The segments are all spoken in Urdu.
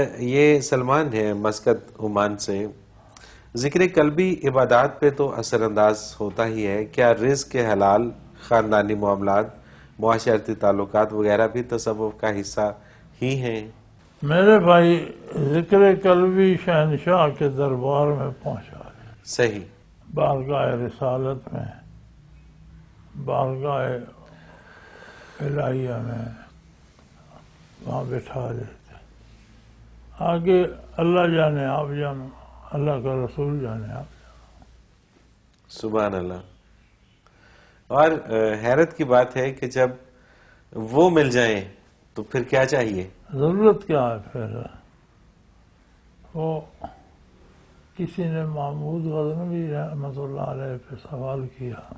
یہ سلمان ہے مسقط عمان سے۔ ذکر قلبی عبادات پہ تو اثر انداز ہوتا ہی ہے، کیا رزق کے حلال، خاندانی معاملات، معاشرتی تعلقات وغیرہ بھی تصوف کا حصہ ہی ہیں؟ میرے بھائی، ذکر قلبی شہنشاہ کے دربار میں پہنچا ہے، صحیح، بارگاہ رسالت میں، بارگاہ الہیہ میں وہاں بٹھا دیتے۔ آگے اللہ جانے آپ جانو، اللہ کا رسول جانے آپ جانو۔ سبحان اللہ۔ اور حیرت کی بات ہے کہ جب وہ مل جائیں تو پھر کیا چاہیے؟ ضرورت کیا ہے پھر؟ وہ کسی نے محمود غزنوی رحمۃ اللہ علیہ پہ سوال کیا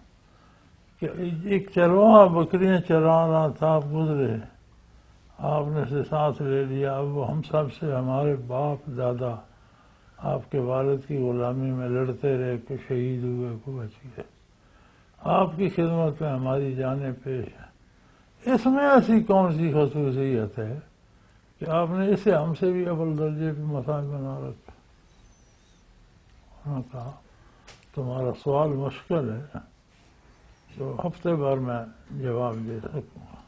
کہ ایک چرواہا بکریاں چرا رہا تھا، آپ گزرے، آپ نے اسے ساتھ لے لیا، اب وہ ہم سب سے، ہمارے باپ دادا آپ کے والد کی غلامی میں لڑتے رہے، کہ شہید ہوئے، کو بچ گئے، آپ کی خدمت میں ہماری جانیں پیش ہیں، اس میں ایسی کون سی خصوصیت ہے کہ آپ نے اسے ہم سے بھی اول درجے پہ مسائل بنا رکھا؟ انہوں نے کہا تمہارا سوال مشکل ہے، تو ہفتے بھر میں جواب دے سکوں گا۔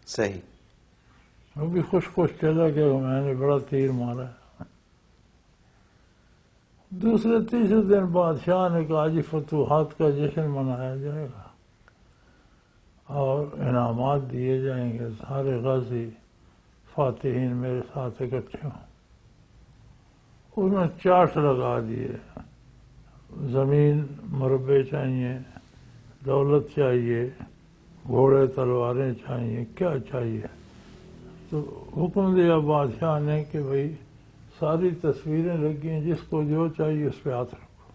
صحیح، وہ بھی خوش چلا کہ میں نے بڑا تیر مارا ہے۔ دوسرے تیسرے دن بادشاہ نے کہا جی فتوحات کا جشن منایا جائے گا اور انعامات دیے جائیں گے، سارے غازی فاتحین میرے ساتھ اکٹھے ہوں۔ اس نے چارٹ لگا دیے، زمین مربع چاہیے، دولت چاہیے، گھوڑے تلواریں چاہیے، کیا چاہیے؟ تو حکم دیا بادشاہ نے کہ بھئی ساری تصویریں لگی ہیں، جس کو جو چاہیے اس پہ ہاتھ رکھو۔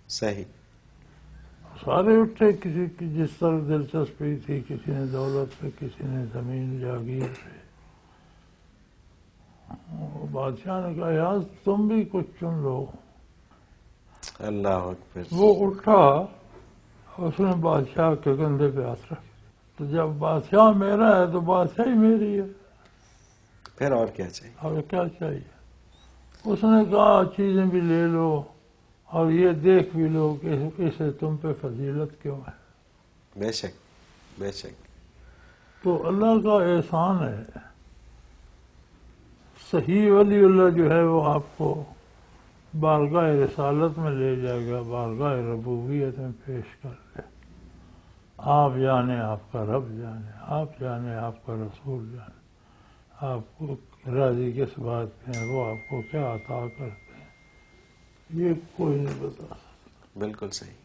صحیح، سارے اٹھے، کسی کی جس طرح دلچسپی تھی، کسی نے دولت پہ، کسی نے زمین جاگیر پہ۔ بادشاہ نے کہا یار تم بھی کچھ چن لو۔ اللہ اکبر۔ وہ اٹھا، اس نے بادشاہ کے کندھے پہ ہاتھ رکھا۔ تو جب بادشاہ میرا ہے تو بادشاہی میری ہے، پھر اور کیا چاہیے؟ اور کیا چاہیے؟ اس نے کہا چیزیں بھی لے لو اور یہ دیکھ بھی لو کہ اسے تم پہ فضیلت کیوں ہے۔ بے شک، بے شک۔ تو اللہ کا احسان ہے، صحیح ولی اللہ جو ہے وہ آپ کو بارگاہ رسالت میں لے جائے گا، بارگاہ ربوبیت میں پیش کر لے۔ آپ جانے، آپ کا رب جانے، آپ جانے، آپ کا رسول جانے، آپ کو راضی کس بات پہ ہیں، وہ آپ کو کیا عطا کرتے ہیں، یہ کوئی نہیں بتا سکتا۔ بالکل صحیح۔